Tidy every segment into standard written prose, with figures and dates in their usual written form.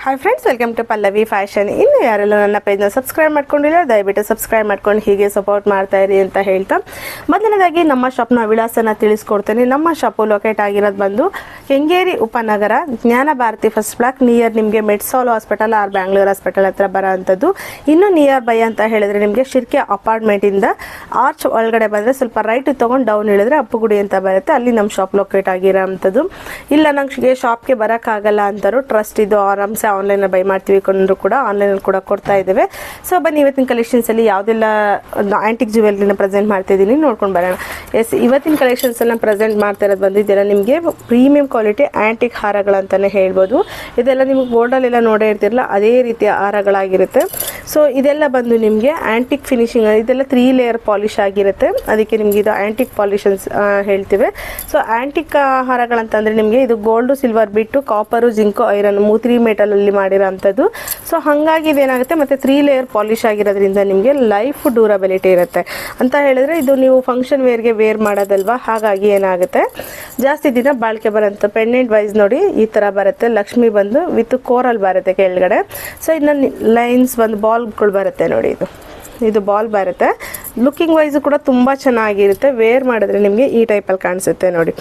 Hi friends, welcome to Pallavi fashion. ಇನ್ನು ಯಾರೆಲ್ಲ ನನ್ನ ಪೇಜ್ನ ಸಬ್ಸ್ಕ್ರೈಬ್ ಮಾಡ್ಕೊಂಡಿಲ್ಲ ದಯವಿಟ್ಟು ಸಬ್ಸ್ಕ್ರೈಬ್ ಮಾಡ್ಕೊಂಡು ಹೀಗೆ ಸಪೋರ್ಟ್ ಮಾಡ್ತಾ ಇರಿ ಅಂತ ಹೇಳ್ತಾ, ಮೊದಲನೇದಾಗಿ ನಮ್ಮ ಶಾಪ್ನ ವಿಳಾಸನ ತಿಳಿಸ್ಕೊಡ್ತೇನೆ. ನಮ್ಮ ಶಾಪು ಲೊಕೇಟ್ ಆಗಿರೋದು ಬಂದು ಕೆಂಗೇರಿ ಉಪನಗರ, ಜ್ಞಾನ ಭಾರತಿ ಫಸ್ಟ್ ಬ್ಲಾಕ್ ನಿಯರ್ ನಿಮಗೆ ಮೆಡ್ಸಾಲ್ ಹಾಸ್ಪಿಟಲ್ ಆರ್ ಬ್ಯಾಂಗ್ಳೂರ್ ಹಾಸ್ಪಿಟಲ್ ಹತ್ರ ಬರೋ ಅಂಥದ್ದು. ಇನ್ನು ನಿಯರ್ ಬೈ ಅಂತ ಹೇಳಿದ್ರೆ ನಿಮಗೆ ಶಿರ್ಕೆ ಅಪಾರ್ಟ್ಮೆಂಟಿಂದ ಆರ್ಚ್ ಒಳಗಡೆ ಬಂದರೆ ಸ್ವಲ್ಪ ರೈಟ್ ತೊಗೊಂಡು ಡೌನ್ ಹೇಳಿದ್ರೆ ಅಪ್ಪುಗುಡಿ ಅಂತ ಬರುತ್ತೆ, ಅಲ್ಲಿ ನಮ್ಮ ಶಾಪ್ ಲೊಕೇಟ್ ಆಗಿರೋ ಅಂಥದ್ದು. ಇಲ್ಲ ನಂಗೆ ಶಾಪ್ಗೆ ಬರೋಕ್ಕಾಗಲ್ಲ ಅಂತಾರು ಟ್ರಸ್ಟ್ ಇದು ಆರಾಮ್ಸೆ ಆನ್ಲೈನ್ ಬೈ ಮಾಡ್ತೀವಿ ಕೊಂಡ್ರು ಕೂಡ ಆನ್ಲೈನಲ್ಲಿ ಕೂಡ ಕೊಡ್ತಾ ಇದ್ದೇವೆ. ಸೊ ಬನ್ನಿ ಇವತ್ತಿನ ಕಲೆಕ್ಷನ್ಸಲ್ಲಿ ಯಾವುದೆಲ್ಲ ಆಂಟಿಕ್ ಜ್ಯುವೆಲ್ರಿನ ಪ್ರೆಸೆಂಟ್ ಮಾಡ್ತಾ ಇದ್ದೀನಿ ನೋಡ್ಕೊಂಡು ಬರೋಣ. ಎಸ್, ಇವತ್ತಿನ ಕಲೆಕ್ಷನ್ಸನ್ನು ಪ್ರೆಸೆಂಟ್ ಮಾಡ್ತಾ ಇರೋದು ಬಂದಿದ್ದೆಲ್ಲ ನಿಮಗೆ ಪ್ರೀಮಿಯಂ ಕ್ವಾಲಿಟಿ ಆಂಟಿಕ್ ಹಾರಗಳಂತಲೇ ಹೇಳ್ಬೋದು. ಇದೆಲ್ಲ ನಿಮಗೆ ಗೋಲ್ಡಲ್ಲೆಲ್ಲ ನೋಡೇ ಇರ್ತಿರಲ್ಲ ಅದೇ ರೀತಿಯ ಹಾರಗಳಾಗಿರುತ್ತೆ. ಸೊ ಇದೆಲ್ಲ ಬಂದು ನಿಮಗೆ ಆಂಟಿಕ್ ಫಿನಿಶಿಂಗ್, ಇದೆಲ್ಲ 3 ಲೇಯರ್ ಪಾಲಿಶ್ ಆಗಿರುತ್ತೆ, ಅದಕ್ಕೆ ನಿಮಗೆ ಇದು ಆಂಟಿಕ್ ಪಾಲಿಷನ್ಸ್ ಹೇಳ್ತೀವಿ. ಸೊ ಆಂಟಿಕ್ ಹಾರಗಳಂತಂದರೆ ನಿಮಗೆ ಇದು ಗೋಲ್ಡು ಸಿಲ್ವರ್ ಬಿಟ್ಟು ಕಾಪರು ಜಿಂಕು ಐರನ್ 3 ಮೆಟಲಲ್ಲಿ ಮಾಡಿರೋ ಅಂಥದ್ದು. ಸೊ ಹಾಗಾಗಿ ಇದೇನಾಗುತ್ತೆ ಮತ್ತು 3 ಲೇಯರ್ ಪಾಲಿಶ್ ಆಗಿರೋದ್ರಿಂದ ನಿಮಗೆ ಲೈಫ್ ಡ್ಯೂರಬಿಲಿಟಿ ಇರುತ್ತೆ ಅಂತ ಹೇಳಿದ್ರೆ, ಇದು ನೀವು ಫಂಕ್ಷನ್ ವೇರ್ಗೆ ವೇರ್ ಮಾಡೋದಲ್ವಾ, ಹಾಗಾಗಿ ಏನಾಗುತ್ತೆ ಜಾಸ್ತಿ ದಿನ ಬಾಳಿಕೆ ಬರೋಂಥ ಪೆಂಡೆಂಟ್ ವೈಸ್ ನೋಡಿ ಈ ಥರ ಬರುತ್ತೆ. ಲಕ್ಷ್ಮಿ ಬಂದು ವಿತ್ ಕೋರಲ್ ಬರುತ್ತೆ ಕೆಳಗಡೆ. ಸೊ ಇನ್ನು ಲೈನ್ಸ್ ಬಂದು ಬಾಲ್ಗಳು ಬರುತ್ತೆ ನೋಡಿ, ಇದು ಬಾಲ್ ಬರುತ್ತೆ. ಲುಕ್ಕಿಂಗ್ ವೈಸು ಕೂಡ ತುಂಬ ಚೆನ್ನಾಗಿರುತ್ತೆ. ವೇರ್ ಮಾಡಿದ್ರೆ ನಿಮಗೆ ಈ ಟೈಪಲ್ಲಿ ಕಾಣಿಸುತ್ತೆ ನೋಡಿ,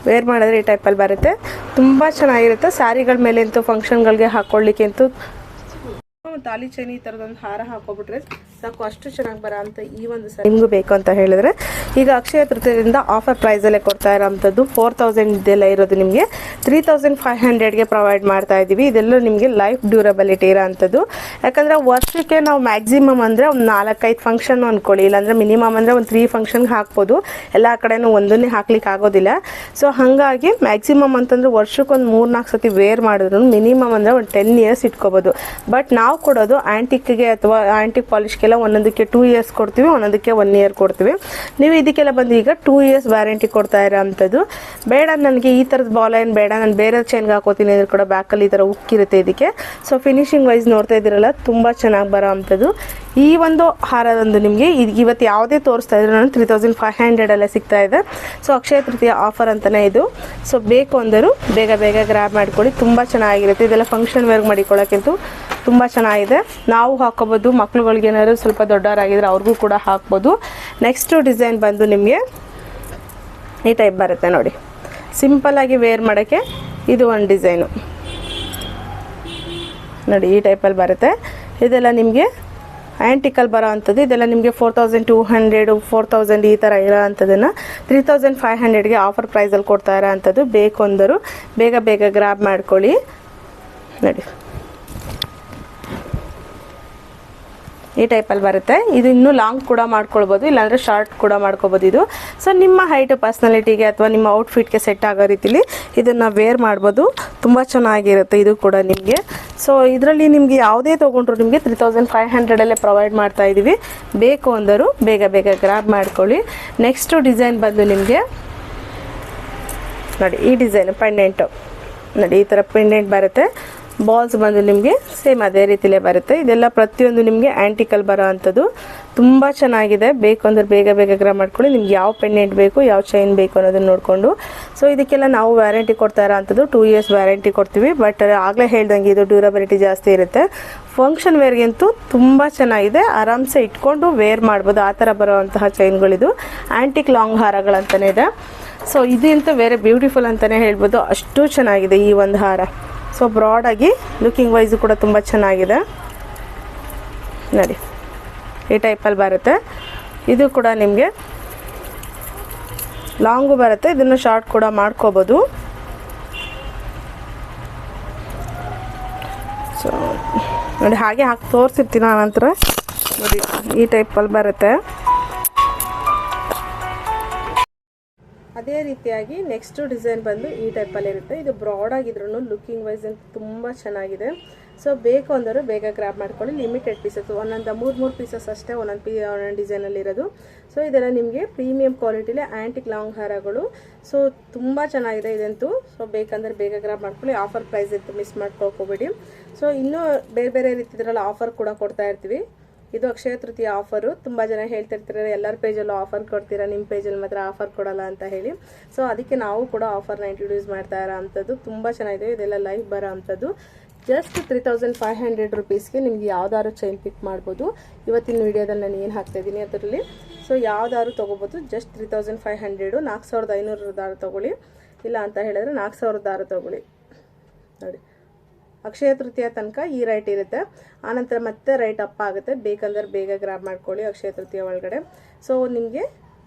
ವೇರ್ ಮಾಡಿದ್ರೆ ಈ ಟೈಪಲ್ಲಿ ಬರುತ್ತೆ, ತುಂಬ ಚೆನ್ನಾಗಿರುತ್ತೆ. ಸ್ಯಾರಿಗಳ ಮೇಲೆ ಅಂತೂ ಫಂಕ್ಷನ್ಗಳಿಗೆ ಹಾಕ್ಕೊಳ್ಳಿಕ್ಕೆ ಅಂತೂ ತಾಲಿ ಚೈನ್ ಈ ಥರದೊಂದು ಹಾರ ಹಾಕೋಬಿಟ್ರೆ ಸಾಕು, ಅಷ್ಟು ಚೆನ್ನಾಗಿ ಬರೋ ಅಂತ ಈ ಒಂದು ಸರಿ ನಿಮಗೂ ಬೇಕು ಅಂತ ಹೇಳಿದ್ರೆ ಈಗ ಅಕ್ಷಯ ತೃತೀಯದಿಂದ ಆಫರ್ ಪ್ರೈಸಲ್ಲೇ ಕೊಡ್ತಾ ಇರೋಂಥದ್ದು 4000 ಇದೆಲ್ಲ ಇರೋದು ನಿಮಗೆ 3500ಗೆ ಪ್ರೊವೈಡ್ ಮಾಡ್ತಾ ಇದ್ದೀವಿ. ಇದೆಲ್ಲ ನಿಮಗೆ ಲೈಫ್ ಡ್ಯೂರಬಿಲಿಟಿ ಇರೋ ಅಂಥದ್ದು. ಯಾಕಂದರೆ ವರ್ಷಕ್ಕೆ ನಾವು ಮ್ಯಾಕ್ಸಿಮಮ್ ಅಂದರೆ ಒಂದು 4-5 ಫಂಕ್ಷನ್ ಅಂದ್ಕೊಳ್ಳಿ, ಇಲ್ಲಾಂದರೆ ಮಿನಿಮಮ್ ಅಂದರೆ ಒಂದು 3 ಫಂಕ್ಷನ್ಗೆ ಹಾಕ್ಬೋದು, ಎಲ್ಲ ಕಡೆನೂ ಒಂದನ್ನೇ ಹಾಕ್ಲಿಕ್ಕೆ ಆಗೋದಿಲ್ಲ. ಸೊ ಹಾಗಾಗಿ ಮ್ಯಾಕ್ಸಿಮಮ್ ಅಂತಂದರೆ ವರ್ಷಕ್ಕೊಂದು 3-4 ಸತಿ ವೇರ್ ಮಾಡಿದ್ರು ಮಿನಿಮಮ್ ಅಂದರೆ ಒಂದು 10 ಇಯರ್ಸ್ ಇಟ್ಕೋಬೋದು. ಬಟ್ ನಾವು ಕೊಡೋದು ಆಂಟಿಕ್ಗೆ ಅಥವಾ ಆಂಟಿಕ್ ಪಾಲಿಷ್ಗೆಲ್ಲ ಒಂದೊಂದಕ್ಕೆ 2 ಇಯರ್ಸ್ ಕೊಡ್ತೀವಿ, ಒಂದೊಂದಕ್ಕೆ 1 ಇಯರ್ ಕೊಡ್ತೀವಿ. ನೀವು ಇದಕ್ಕೆಲ್ಲ ಬಂದು ಈಗ 2 ಇಯರ್ಸ್ ವ್ಯಾರಂಟಿ ಕೊಡ್ತಾ ಇರೋ ಅಂಥದ್ದು. ಬೇಡ ನನಗೆ ಈ ಥರದ ಬಾಲ್ ಏನು ಬೇಡ, ನಾನು ಬೇರೆ ಚೈನ್ಗೆ ಹಾಕೋತೀನಿ ಅಂದ್ರೆ ಕೂಡ ಬ್ಯಾಕಲ್ಲಿ ಈ ಥರ ಉಕ್ಕಿರುತ್ತೆ ಇದಕ್ಕೆ. ಸೊ ಫಿನಿಶಿಂಗ್ ವೈಸ್ ನೋಡ್ತಾ ಇದ್ದೀರಲ್ಲ ತುಂಬ ಚೆನ್ನಾಗಿ ಬರೋ ಅಂಥದ್ದು. ಈ ಒಂದು ಹಾರದೊಂದು ನಿಮಗೆ ಇವತ್ತು ಯಾವುದೇ ತೋರಿಸ್ತಾ ಇದ್ರು ನಾನು 3500 ಸಿಗ್ತಾ ಇದೆ. ಸೊ ಅಕ್ಷಯ ತೃತೀಯ ಆಫರ್ ಅಂತಲೇ ಇದು. ಸೊ ಬೇಕು ಅಂದರೂ ಬೇಗ ಬೇಗ ಗ್ರ್ಯಾಬ್ ಮಾಡ್ಕೊಳ್ಳಿ, ತುಂಬ ಚೆನ್ನಾಗಿರುತ್ತೆ. ಇದೆಲ್ಲ ಫಂಕ್ಷನ್ ವೇರ್ಗೆ ಮಾಡಿಕೊಳ್ಳೋಕ್ಕಂತೂ ತುಂಬ ಚೆನ್ನಾಗಿದೆ. ನಾವು ಹಾಕೋಬೋದು, ಮಕ್ಳುಗಳಿಗೆ ಏನಾದ್ರು ಸ್ವಲ್ಪ ದೊಡ್ಡವರಾಗಿದ್ರೆ ಅವ್ರಿಗೂ ಕೂಡ ಹಾಕ್ಬೋದು. ನೆಕ್ಸ್ಟು ಡಿಸೈನ್ ಬಂದು ನಿಮಗೆ ಈ ಟೈಪ್ ಬರುತ್ತೆ ನೋಡಿ, ಸಿಂಪಲ್ಲಾಗಿ ವೇರ್ ಮಾಡೋಕ್ಕೆ ಇದು ಒಂದು ಡಿಸೈನು ನೋಡಿ, ಈ ಟೈಪಲ್ಲಿ ಬರುತ್ತೆ. ಇದೆಲ್ಲ ನಿಮಗೆ ಆ್ಯಂಟಿಕಲ್ ಬರೋ ಅಂಥದ್ದು. ಇದೆಲ್ಲ ನಿಮಗೆ 4200 4000 ಈ ಥರ ಇರೋ ಅಂಥದ್ದನ್ನು 3500ಗೆ ಆಫರ್ ಪ್ರೈಸಲ್ಲಿ ಕೊಡ್ತಾ ಇರೋ ಅಂಥದ್ದು. ಬೇಕು ಅಂದರು ಬೇಗ ಬೇಗ ಗ್ರ್ಯಾಬ್ ಮಾಡ್ಕೊಳ್ಳಿ ನೋಡಿ, ಈ ಟೈಪಲ್ಲಿ ಬರುತ್ತೆ. ಇದು ಇನ್ನೂ ಲಾಂಗ್ ಕೂಡ ಮಾಡ್ಕೊಳ್ಬೋದು, ಇಲ್ಲಾಂದರೆ ಶಾರ್ಟ್ ಕೂಡ ಮಾಡ್ಕೊಬೋದು ಇದು. ಸೊ ನಿಮ್ಮ ಹೈಟ್ ಪರ್ಸ್ನಾಲಿಟಿಗೆ ಅಥವಾ ನಿಮ್ಮ ಔಟ್ಫಿಟ್ಗೆ ಸೆಟ್ ಆಗೋ ರೀತಿಲಿ ಇದನ್ನು ವೇರ್ ಮಾಡ್ಬೋದು, ತುಂಬ ಚೆನ್ನಾಗಿರುತ್ತೆ ಇದು ಕೂಡ ನಿಮಗೆ. ಸೊ ಇದರಲ್ಲಿ ನಿಮಗೆ ಯಾವುದೇ ತೊಗೊಂಡ್ರು ನಿಮಗೆ 3500 ಪ್ರೊವೈಡ್ ಮಾಡ್ತಾ ಇದ್ದೀವಿ. ಬೇಕು ಅಂದರು ಬೇಗ ಬೇಗ ಗ್ರ್ಯಾಬ್ ಮಾಡ್ಕೊಳ್ಳಿ. ನೆಕ್ಸ್ಟು ಡಿಸೈನ್ ಬಂದು ನಿಮಗೆ ನೋಡಿ, ಈ ಡಿಸೈನು ಪೆಂಡೆಂಟು ನೋಡಿ, ಈ ಥರ ಪೆಂಡೆಂಟ್ ಬರುತ್ತೆ. ಬಾಲ್ಸ್ ಬಂದು ನಿಮಗೆ ಸೇಮ್ ಅದೇ ರೀತಿಲೇ ಬರುತ್ತೆ. ಇದೆಲ್ಲ ಪ್ರತಿಯೊಂದು ನಿಮಗೆ ಆ್ಯಂಟಿಕಲ್ ಬರೋ ಅಂಥದ್ದು, ತುಂಬ ಚೆನ್ನಾಗಿದೆ. ಬೇಕು ಅಂದ್ರೆ ಬೇಗ ಬೇಗ ಗ್ರ್ಯಾಬ್ ಮಾಡ್ಕೊಳ್ಳಿ. ನಿಮ್ಗೆ ಯಾವ ಪೆಂಡೆಂಟ್ ಬೇಕು, ಯಾವ ಚೈನ್ ಬೇಕು ಅನ್ನೋದನ್ನು ನೋಡಿಕೊಂಡು. ಸೊ ಇದಕ್ಕೆಲ್ಲ ನಾವು ವ್ಯಾರಂಟಿ ಕೊಡ್ತಾ ಇರೋ ಅಂಥದ್ದು 2 ಇಯರ್ಸ್ ವ್ಯಾರಂಟಿ ಕೊಡ್ತೀವಿ. ಬಟ್ ಆಗಲೇ ಹೇಳ್ದಂಗೆ ಇದು ಡ್ಯೂರಬಿಲಿಟಿ ಜಾಸ್ತಿ ಇರುತ್ತೆ. ಫಂಕ್ಷನ್ ವೇರ್ಗಂತೂ ತುಂಬ ಚೆನ್ನಾಗಿದೆ, ಆರಾಮ್ಸೆ ಇಟ್ಕೊಂಡು ವೇರ್ ಮಾಡ್ಬೋದು. ಆ ಥರ ಬರೋವಂತಹ ಚೈನ್ಗಳಿದು ಆ್ಯಂಟಿಕ್ ಲಾಂಗ್ ಹಾರಗಳಂತಲೇ ಇದೆ. ಸೊ ಇದಂತೂ ಬೇರೆ ಬ್ಯೂಟಿಫುಲ್ ಅಂತಲೇ ಹೇಳ್ಬೋದು, ಅಷ್ಟು ಚೆನ್ನಾಗಿದೆ ಈ ಒಂದು ಹಾರ. ಸೊ ಬ್ರಾಡಾಗಿ ಲುಕಿಂಗ್ ವೈಸು ಕೂಡ ತುಂಬ ಚೆನ್ನಾಗಿದೆ ನೋಡಿ, ಈ ಟೈಪಲ್ಲಿ ಬರುತ್ತೆ. ಇದು ಕೂಡ ನಿಮಗೆ ಲಾಂಗು ಬರುತ್ತೆ, ಇದನ್ನು ಶಾರ್ಟ್ ಕೂಡ ಮಾಡ್ಕೋಬೋದು. ಸೊ ನೋಡಿ, ಹಾಗೆ ಹಾಕಿ ತೋರಿಸಿರ್ತೀನಿ ಆನಂತರ ನೋಡಿ, ಈ ಟೈಪಲ್ಲಿ ಬರುತ್ತೆ. ಅದೇ ರೀತಿಯಾಗಿ ನೆಕ್ಸ್ಟ್ ಡಿಸೈನ್ ಬಂದು ಈ ಟೈಪಲ್ಲಿ ಇರುತ್ತೆ. ಇದು ಬ್ರಾಡ್ ಆಗಿದ್ರು ಲುಕಿಂಗ್ ವೈಸ್ ಅಂತ ತುಂಬ ಚೆನ್ನಾಗಿದೆ. ಸೊ ಬೇಕು ಅಂದರು ಬೇಗ ಗ್ರ್ಯಾಬ್ ಮಾಡ್ಕೊಳ್ಳಿ. ಲಿಮಿಟೆಡ್ ಪೀಸಸ್, ಒಂದೊಂದು 3 ಪೀಸಸ್ ಅಷ್ಟೇ ಒಂದೊಂದು ಡಿಸೈನಲ್ಲಿ ಇರೋದು. ಸೊ ಇದೆಲ್ಲ ನಿಮಗೆ ಪ್ರೀಮಿಯಂ ಕ್ವಾಲಿಟಿಲಿ ಆ್ಯಂಟಿಕ್ ಲಾಂಗ್ ಹಾರಗಳು. ಸೊ ತುಂಬ ಚೆನ್ನಾಗಿದೆ ಇದಂತೂ. ಸೊ ಬೇಕಂದ್ರೆ ಬೇಗ ಗ್ರ್ಯಾಬ್ ಮಾಡ್ಕೊಳ್ಳಿ. ಆಫರ್ ಪ್ರೈಸ್ ಇತ್ತು, ಮಿಸ್ ಮಾಡ್ಕೊಳ್ಕೋಬೇಡಿ. ಸೊ ಇನ್ನೂ ಬೇರೆ ಬೇರೆ ರೀತಿದ್ರಲ್ಲಿ ಆಫರ್ ಕೂಡ ಕೊಡ್ತಾ ಇರ್ತೀವಿ. ಇದು ಅಕ್ಷಯ ತೃತೀಯ ಆಫರು. ತುಂಬ ಜನ ಹೇಳ್ತಿರ್ತಾರೆ ಎಲ್ಲರ ಪೇಜಲ್ಲೂ ಆಫರ್ ಕೊಡ್ತೀರಾ, ನಿಮ್ಮ ಪೇಜಲ್ಲಿ ಮಾತ್ರ ಆಫರ್ ಕೊಡಲ್ಲ ಅಂತ ಹೇಳಿ. ಸೊ ಅದಕ್ಕೆ ನಾವು ಕೂಡ ಆಫರ್ನ ಇಂಟ್ರೊಡ್ಯೂಸ್ ಮಾಡ್ತಾ ಇರೋ ಅಂಥದ್ದು. ತುಂಬ ಚೆನ್ನಾಗಿದೆ, ಇದೆಲ್ಲ ಲೈವ್ ಬರೋ ಅಂಥದ್ದು. ಜಸ್ಟ್ 3500 ರುಪೀಸ್ಗೆ ನಿಮ್ಗೆ ಯಾವ್ದಾದ್ರು ಚೈನ್ ಪಿಕ್ ಮಾಡ್ಬೋದು. ಇವತ್ತಿನ ವಿಡಿಯೋದಲ್ಲಿ ನಾನು ಏನು ಹಾಕ್ತಾ ಇದ್ದೀನಿ ಅದರಲ್ಲಿ. ಸೊ ಯಾವ್ದಾದ್ರು ತೊಗೋಬೋದು. ಜಸ್ಟ್ 3500, 4500 ದಾರ ತೊಗೊಳ್ಳಿ, ಇಲ್ಲ ಅಂತ ಹೇಳಿದ್ರೆ 4000 ದಾರ ತೊಗೊಳ್ಳಿ. ನೋಡಿ, ಅಕ್ಷಯ ತೃತೀಯ ತನಕ ಈ ರೈಟ್ ಇರುತ್ತೆ, ಆನಂತರ ಮತ್ತೆ ರೈಟ್ ಅಪ್ ಆಗುತ್ತೆ. ಬೇಕಂದ್ರೆ ಬೇಗ ಗ್ರಾಬ್ ಮಾಡ್ಕೊಳ್ಳಿ ಅಕ್ಷಯ ತೃತೀಯ ಒಳಗಡೆ. ಸೊ ನಿಮಗೆ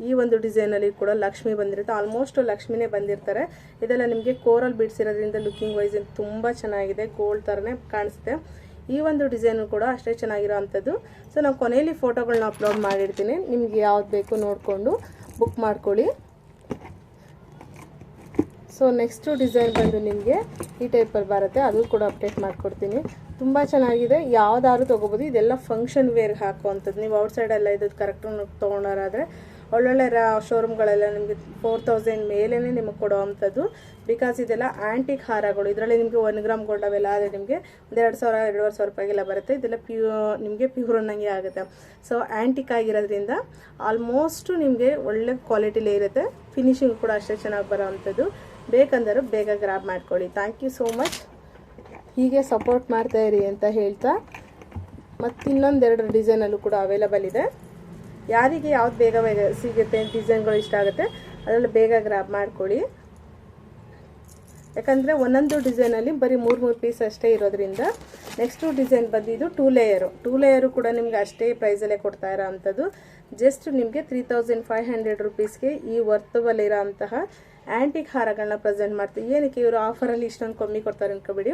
ಈ ಒಂದು ಡಿಸೈನಲ್ಲಿ ಕೂಡ ಲಕ್ಷ್ಮಿ ಬಂದಿರುತ್ತೆ. ಆಲ್ಮೋಸ್ಟ್ ಲಕ್ಷ್ಮಿನೇ ಬಂದಿರ್ತಾರೆ. ಇದೆಲ್ಲ ನಿಮಗೆ ಕೋರಲ್ ಬೀಡ್ಸ್ ಇರೋದ್ರಿಂದ ಲುಕಿಂಗ್ ವೈಸ್ ತುಂಬ ಚೆನ್ನಾಗಿದೆ, ಗೋಲ್ಡ್ ಥರನೇ ಕಾಣಿಸುತ್ತೆ. ಈ ಒಂದು ಡಿಸೈನು ಕೂಡ ಅಷ್ಟೇ ಚೆನ್ನಾಗಿರೋ ಅಂಥದ್ದು. ಸೊ ನಾವು ಕೊನೆಯಲ್ಲಿ ಫೋಟೋಗಳನ್ನ ಅಪ್ಲೋಡ್ ಮಾಡಿರ್ತೀನಿ, ನಿಮ್ಗೆ ಯಾವ್ದು ಬೇಕು ನೋಡಿಕೊಂಡು ಬುಕ್ ಮಾಡ್ಕೊಳ್ಳಿ. ಸೊ ನೆಕ್ಸ್ಟು ಡಿಸೈನ್ ಬಂದು ನಿಮಗೆ ಈ ಟೈಪಲ್ಲಿ ಬರುತ್ತೆ, ಅದು ಕೂಡ ಅಪ್ಡೇಟ್ ಮಾಡಿಕೊಡ್ತೀನಿ. ತುಂಬ ಚೆನ್ನಾಗಿದೆ, ಯಾವ್ದಾದ್ರು ತೊಗೋಬೋದು. ಇದೆಲ್ಲ ಫಂಕ್ಷನ್ ವೇರ್ಗೆ ಹಾಕುವಂಥದ್ದು. ನೀವು ಔಟ್ಸೈಡೆಲ್ಲ ಇದು ಕರೆಕ್ಟಾಗಿ ತೊಗೊಂಡಾರಾದರೆ ಒಳ್ಳೊಳ್ಳೆ ಶೋರೂಮ್ಗಳೆಲ್ಲ ನಿಮಗೆ 4000 ಮೇಲೇ ನಿಮಗೆ ಕೊಡೋ ಅಂಥದ್ದು. ಬಿಕಾಸ್ ಇದೆಲ್ಲ ಆ್ಯಂಟಿಕ್ ಹಾರಗಳು. ಇದರಲ್ಲಿ ನಿಮಗೆ 1 ಗ್ರಾಮ್ ಗೋಲ್ಡ್ ಅವೆಲ್ಲ ಆದರೆ ನಿಮಗೆ 1,200 2,500 ರೂಪಾಯಿಗೆಲ್ಲ ಬರುತ್ತೆ. ಇದೆಲ್ಲ ನಿಮಗೆ ಪ್ಯೂರ್ ಅನ್ನಂಗೆ ಆಗುತ್ತೆ. ಸೊ ಆ್ಯಂಟಿಕ್ ಆಗಿರೋದ್ರಿಂದ ಆಲ್ಮೋಸ್ಟು ನಿಮಗೆ ಒಳ್ಳೆ ಕ್ವಾಲಿಟಿಲೇ ಇರುತ್ತೆ. ಫಿನಿಶಿಂಗ್ ಕೂಡ ಅಷ್ಟೇ ಚೆನ್ನಾಗಿ ಬರೋ ಅಂಥದ್ದು. ಬೇಕಂದರೂ ಬೇಗ ಗ್ರಾಬ್ ಮಾಡ್ಕೊಳ್ಳಿ. Thank you so much. ಹೀಗೆ ಸಪೋರ್ಟ್ ಮಾಡ್ತಾಯಿರಿ ಅಂತ ಹೇಳ್ತಾ, ಮತ್ತು ಇನ್ನೊಂದೆರಡು ಡಿಸೈನಲ್ಲೂ ಕೂಡ ಅವೈಲಬಲ್ ಇದೆ. ಯಾರಿಗೆ ಯಾವ್ದು ಬೇಗ ಬೇಗ ಸಿಗುತ್ತೆ, ಡಿಸೈನ್ಗಳು ಇಷ್ಟ ಆಗುತ್ತೆ ಅದರಲ್ಲಿ ಬೇಗ ಗ್ರಾಬ್ ಮಾಡ್ಕೊಳ್ಳಿ. ಯಾಕಂದರೆ ಒಂದೊಂದು ಡಿಸೈನಲ್ಲಿ ಬರೀ 3 ಪೀಸ್ ಅಷ್ಟೇ ಇರೋದ್ರಿಂದ. ನೆಕ್ಸ್ಟು ಡಿಸೈನ್ ಬಂದಿದ್ದು 2 ಲೇಯರು ಕೂಡ ನಿಮ್ಗೆ ಅಷ್ಟೇ ಪ್ರೈಸಲ್ಲೇ ಕೊಡ್ತಾ ಇರೋ ಅಂಥದ್ದು. ಜಸ್ಟ್ ನಿಮಗೆ 3500 ರುಪೀಸ್ಗೆ ಈ ವರ್ತಬಲ್ ಇರೋ ಅಂತಹ ಆ್ಯಂಟಿಕ್ ಹಾರಗಳನ್ನ ಪ್ರೆಸೆಂಟ್ ಮಾಡ್ತೀವಿ. ಏನಕ್ಕೆ ಇವರು ಆಫರಲ್ಲಿ ಇಷ್ಟೊಂದು ಕಮ್ಮಿ ಕೊಡ್ತಾರೆ ಅನ್ಕೋಬೇಡಿ,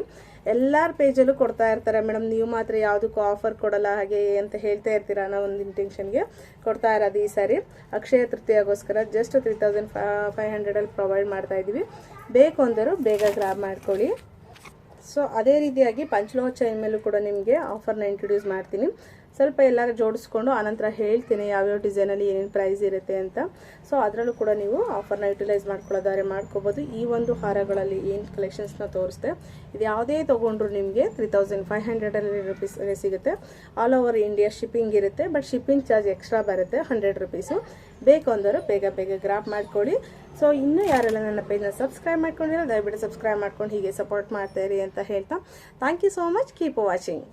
ಎಲ್ಲರ ಪೇಜಲ್ಲೂ ಕೊಡ್ತಾ ಇರ್ತಾರೆ. ಮೇಡಮ್ ನೀವು ಮಾತ್ರ ಯಾವುದಕ್ಕೂ ಆಫರ್ ಕೊಡಲ್ಲ ಹಾಗೆ ಅಂತ ಹೇಳ್ತಾ ಇರ್ತೀರ ಅನ್ನೋ ಒಂದು ಇಂಟೆನ್ಷನ್ಗೆ ಕೊಡ್ತಾ ಇರೋದು. ಈ ಸಾರಿ ಅಕ್ಷಯ ತೃತೀಯಗೋಸ್ಕರ ಜಸ್ಟ್ 3500 ಪ್ರೊವೈಡ್ ಮಾಡ್ತಾ ಇದ್ದೀವಿ. ಬೇಕು ಅಂದರೂ ಬೇಗ ಗ್ರಾಬ್ ಮಾಡ್ಕೊಳ್ಳಿ. ಸೊ ಅದೇ ರೀತಿಯಾಗಿ ಪಂಚಲೋಹ ಚೈನ್ ಮೇಲೂ ಕೂಡ ನಿಮಗೆ ಆಫರ್ನ ಇಂಟ್ರೊಡ್ಯೂಸ್ ಮಾಡ್ತೀನಿ. ಸ್ವಲ್ಪ ಎಲ್ಲ ಜೋಡಿಸ್ಕೊಂಡು ಆನಂತರ ಹೇಳ್ತೀನಿ ಯಾವ್ಯಾವ ಡಿಸೈನಲ್ಲಿ ಏನೇನು ಪ್ರೈಸ್ ಇರುತ್ತೆ ಅಂತ. ಸೊ ಅದರಲ್ಲೂ ಕೂಡ ನೀವು ಆಫರ್ನ ಯುಟಿಲೈಸ್ ಮಾಡ್ಕೊಳ್ಳೋದಾದ್ರೆ ಮಾಡ್ಕೋಬೋದು. ಈ ಒಂದು ಹಾರಗಳಲ್ಲಿ ಏನು ಕಲೆಕ್ಷನ್ಸ್ನ ತೋರಿಸ್ತೆ, ಇದು ಯಾವುದೇ ತೊಗೊಂಡ್ರು ನಿಮಗೆ 3500 ರುಪೀಸ್ ಸಿಗುತ್ತೆ. ಆಲ್ ಓವರ್ ಇಂಡಿಯಾ ಶಿಪ್ಪಿಂಗ್ ಇರುತ್ತೆ, ಬಟ್ ಶಿಪ್ಪಿಂಗ್ ಚಾರ್ಜ್ ಎಕ್ಸ್ಟ್ರಾ ಬರುತ್ತೆ 100 ರುಪೀಸು. ಬೇಕು ಅಂದರೂ ಬೇಗ ಬೇಗ ಗ್ರಾಪ್ ಮಾಡ್ಕೊಳ್ಳಿ. ಸೊ ಇನ್ನೂ ಯಾರೆಲ್ಲ ನನ್ನ ಪೇಜ್ನ ಸಬ್ಸ್ಕ್ರೈಬ್ ಮಾಡ್ಕೊಂಡಿರೋ ದಯವಿಟ್ಟು ಸಬ್ಸ್ಕ್ರೈಬ್ ಮಾಡ್ಕೊಂಡು ಹೀಗೆ ಸಪೋರ್ಟ್ ಮಾಡ್ತಾಯಿರಿ ಅಂತ ಹೇಳ್ತಾ, thank you so much. Keep watching.